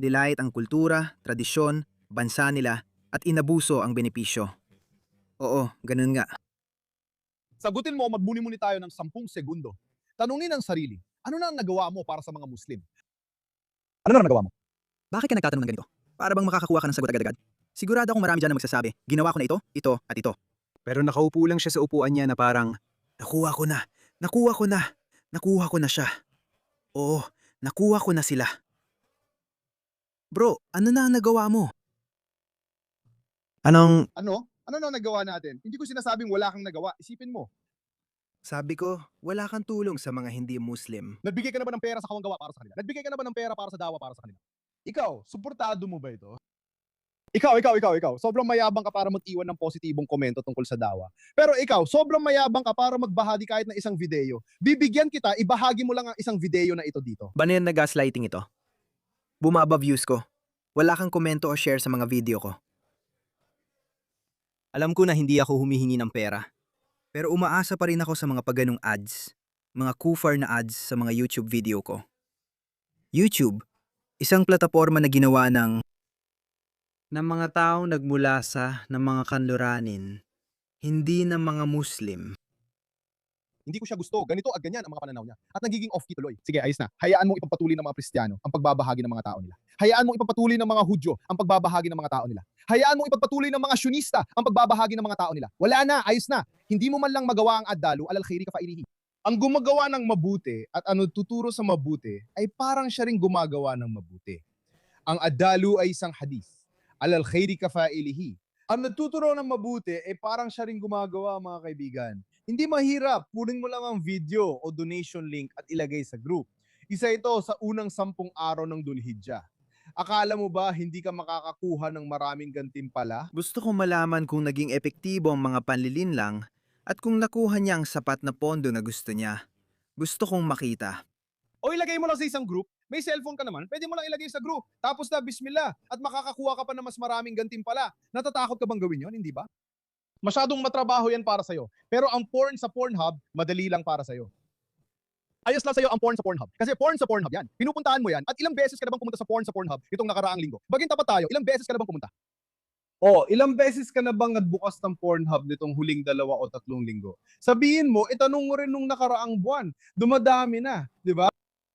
Speaker 1: Nilait ang kultura, tradisyon, bansa nila, at inabuso ang benepisyo. Oo, ganun nga.
Speaker 2: Sagutin mo, magmuni-muni tayo ng 10 segundo. Tanungin ang sarili, ano na ang nagawa mo para sa mga Muslim? Ano na ang nagawa mo?
Speaker 1: Bakit ka nagtatanong ng ganito? Para bang makakakuha ka ng sagot agad-agad? Sigurado akong marami dyan na magsasabi, ginawa ko na ito, at ito. Pero nakaupo lang siya sa upuan niya na parang, nakuha ko na, nakuha ko na, nakuha ko na siya. Oo, nakuha ko na sila. Bro, ano na ang nagawa mo? Anong,
Speaker 2: Ano? Ano na ang nagawa natin? Hindi ko sinasabing wala kang nagawa. Isipin mo,
Speaker 1: sabi ko, wala kang tulong sa mga hindi Muslim.
Speaker 2: nagbigay ka na ba ng pera sa kawanggawa para sa kanila? Nagbigay ka na ba ng pera para sa dawa para sa kanila?
Speaker 6: Ikaw, suportado mo ba ito?
Speaker 2: Ikaw. Sobrang mayabang ka para mag-iwan ng positibong komento tungkol sa dawa. Pero ikaw, sobrang mayabang ka para magbahagi kahit na isang video. Bibigyan kita, ibahagi mo lang ang isang video na ito dito.
Speaker 1: Ba na yan na gaslighting ito? Bumaba views ko. Wala kang komento o share sa mga video ko. Alam ko na hindi ako humihingi ng pera. Pero umaasa pa rin ako sa mga paganong ads. Mga kufar na ads sa mga YouTube video ko. YouTube, isang plataporma na ginawa ng mga taong nagmula sa ng mga kanluranin, hindi ng mga Muslim.
Speaker 2: Hindi ko siya gusto. Ganito at ganyan ang mga pananaw niya. At nagiging off-key tuloy. Sige, ayos na. Hayaan mong ipagpatuloy ng mga Kristiyano ang pagbabahagi ng mga tao nila. Hayaan mong ipagpatuloy ng mga Hudyo ang pagbabahagi ng mga tao nila. Hayaan mong ipagpatuloy ng mga Syonista ang pagbabahagi ng mga tao nila. Wala na, ayos na. Hindi mo man lang magawa ang addalu alal khairi ka failihi.
Speaker 6: Ang gumagawa ng mabuti at ano tuturo sa mabuti ay parang siya rin gumagawa ng mabuti. Ang adalu ay isang hadith. Alal khairi ka fa'ilihi. Ang nagtuturo ng mabuti ay parang siya rin gumagawa, mga kaibigan. Hindi mahirap, kunin mo lang ang video o donation link at ilagay sa group. Isa ito sa unang 10 araw ng Dhul-Hijjah. Akala mo ba hindi ka makakakuha ng maraming gantimpala?
Speaker 1: Gusto kong malaman kung naging epektibo ang mga panlilinlang at kung nakuha niya ang sapat na pondo na gusto niya. Gusto kong makita.
Speaker 2: O ilagay mo lang sa isang group. May cellphone ka naman, pwede mo lang ilagay sa group. Tapos na, bismillah. At makakakuha ka pa na mas maraming gantimpala. Natatakot ka bang gawin yon? Hindi ba? Masyadong matrabaho yan para sa'yo. Pero ang porn sa Pornhub, madali lang para sa'yo. Ayos lang sa'yo ang porn sa Pornhub. Kasi porn sa Pornhub yan. Pinupuntahan mo yan. At ilang beses ka na bang pumunta sa porn sa Pornhub itong nakaraang linggo? Baging tapat tayo, ilang beses ka na bang pumunta?
Speaker 6: Oh, ilang beses ka na bang nagbukas ng Pornhub nitong huling 2 o 3 linggo? Sabihin mo, itanong mo rin nung nakaraang buwan. Dumadami na, di ba?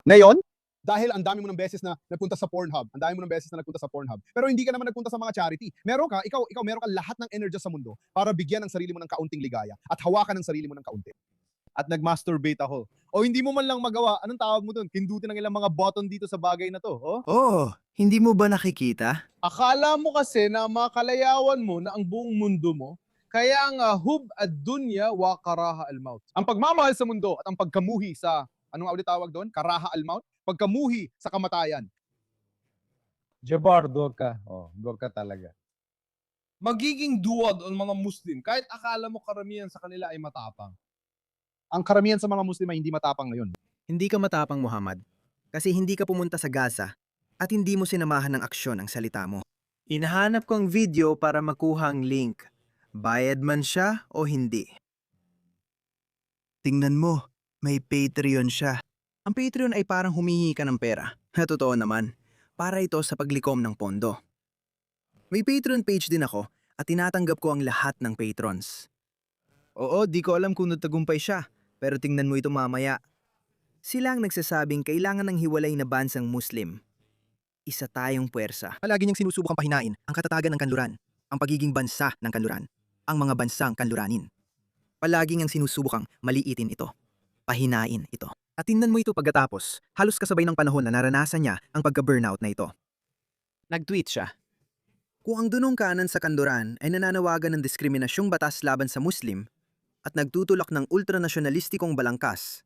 Speaker 2: Ngayon, dahil ang dami mo ng beses na nagpunta sa Pornhub, ang dami mo ng beses na nagpunta sa Pornhub, pero hindi ka naman nagpunta sa mga charity. Meron ka, ikaw meron ka lahat ng energy sa mundo para bigyan ng sarili mo ng kaunting ligaya at hawakan ng sarili mo ng kaunti. At nag-masturbate ako. O hindi mo man lang magawa, anong tawag mo dun? Pindutin ng ilang mga button dito sa bagay na to. Oh?
Speaker 1: Oh, hindi mo ba nakikita?
Speaker 6: Akala mo kasi na makalayawan mo na ang buong mundo mo, kaya nga hub ad-dunya wa karaha al-maut.
Speaker 2: Ang pagmamahal sa mundo at ang pagkamuhi sa, anong ulit tawag doon? Karaha al-maut? Pagkamuhi sa kamatayan.
Speaker 6: Jabar, dog ka. Oh, dog ka talaga. Magiging duwag ang mga Muslim kahit akala mo karamihan sa kanila ay matapang.
Speaker 2: Ang karamihan sa mga Muslim ay hindi matapang ngayon.
Speaker 1: Hindi ka matapang, Muhammad. Kasi hindi ka pumunta sa Gaza at hindi mo sinamahan ng aksyon ang salita mo. Inahanap ko ang video para makuha ang link. Bayad man siya o hindi. Tingnan mo, may Patreon siya. Ang Patreon ay parang humihingi ka ng pera. Na totoo naman, para ito sa paglikom ng pondo. May Patreon page din ako at tinatanggap ko ang lahat ng patrons. Oo, di ko alam kung nagtagumpay siya, pero tingnan mo ito mamaya. Sila ang nagsasabing kailangan ng hiwalay na bansang Muslim. Isa tayong puwersa. Palagi niyang sinusubukang pahinain ang katatagan ng kanluran, ang pagiging bansa ng kanluran, ang mga bansang kanluranin. Palagi niyang sinusubukang maliitin ito, pahinain ito. At tingnan mo ito pagkatapos, halos kasabay ng panahon na naranasan niya ang pagka-burnout na ito. Nag-tweet siya. Kung ang dunong kanan sa kanluran ay nananawagan ng diskriminasyong batas laban sa Muslim at nagtutulak ng ultranasyonalistikong balangkas,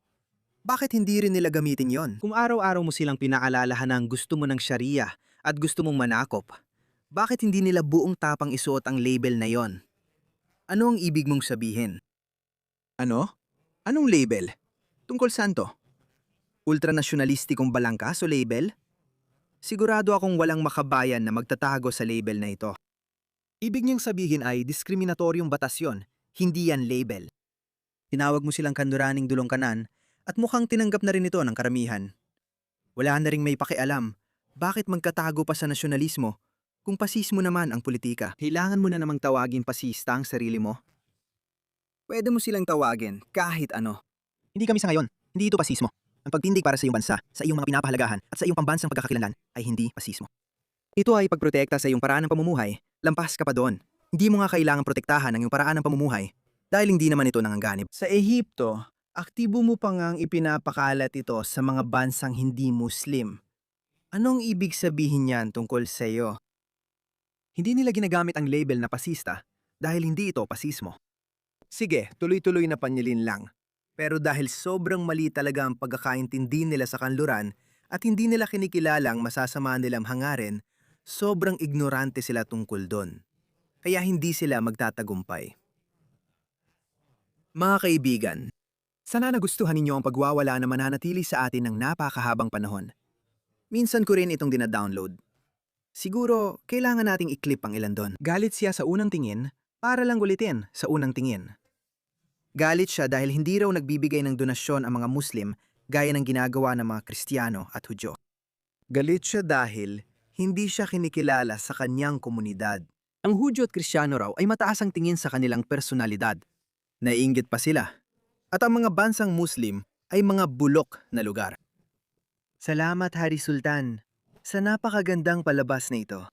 Speaker 1: bakit hindi rin nila gamitin yon? Kung araw-araw mo silang pinaalalahan ng gusto mo ng Sharia at gusto mong manakop, bakit hindi nila buong tapang isuot ang label na yon? Ano ang ibig mong sabihin? Ano? Anong label? Tungkol saan to? Ultranasyonalistikong balangkas o label? Sigurado akong walang makabayan na magtatago sa label na ito. Ibig niyang sabihin ay diskriminatoryong batas yon, hindi yan label. Tinawag mo silang kanluraning dulong kanan at mukhang tinanggap na rin ito ng karamihan.
Speaker 7: Wala na ring may pakialam. Bakit magkatago pa sa nasyonalismo kung pasismo naman ang politika? Kailangan mo na namang tawagin pasista ang sarili mo? Pwede mo silang tawagin kahit ano. Hindi kami sa ngayon. Hindi ito pasismo. Ang pagtindig para sa iyong bansa, sa iyong mga pinapahalagahan at sa iyong pambansang pagkakakilanlan ay hindi pasismo. Ito ay pagprotekta sa iyong paraan ng pamumuhay. Lampas ka pa doon. Hindi mo nga kailangang protektahan ang iyong paraan ng pamumuhay dahil hindi naman ito nanganganib. Sa Ehipto, aktibo mo pa ngang ipinapakalat ito sa mga bansang hindi Muslim. Anong ibig sabihin niyan tungkol sa iyo? Hindi nila ginagamit ang label na pasista dahil hindi ito pasismo. Sige, tuloy-tuloy na panyilin lang. Pero dahil sobrang mali talaga ang pagkakaintindi nila sa kanluran at hindi nila kinikilalang masasama nilang hangarin, sobrang ignorante sila tungkol doon. Kaya hindi sila magtatagumpay. Mga kaibigan, sana nagustuhan ninyo ang pagwawala na mananatili sa atin ng napakahabang panahon. Minsan ko rin itong dina-download. Siguro, kailangan nating i-clip ang ilan doon. Galit siya sa unang tingin para lang ulitin sa unang tingin. Galit siya dahil hindi raw nagbibigay ng donasyon ang mga Muslim gaya ng ginagawa ng mga Kristiyano at Hudyo. Galit siya dahil hindi siya kinikilala sa kanyang komunidad. Ang Hudyo at Kristiyano raw ay mataas ang tingin sa kanilang personalidad. Naiinggit pa sila. At ang mga bansang Muslim ay mga bulok na lugar. Salamat Hari Sultan sa napakagandang palabas na ito.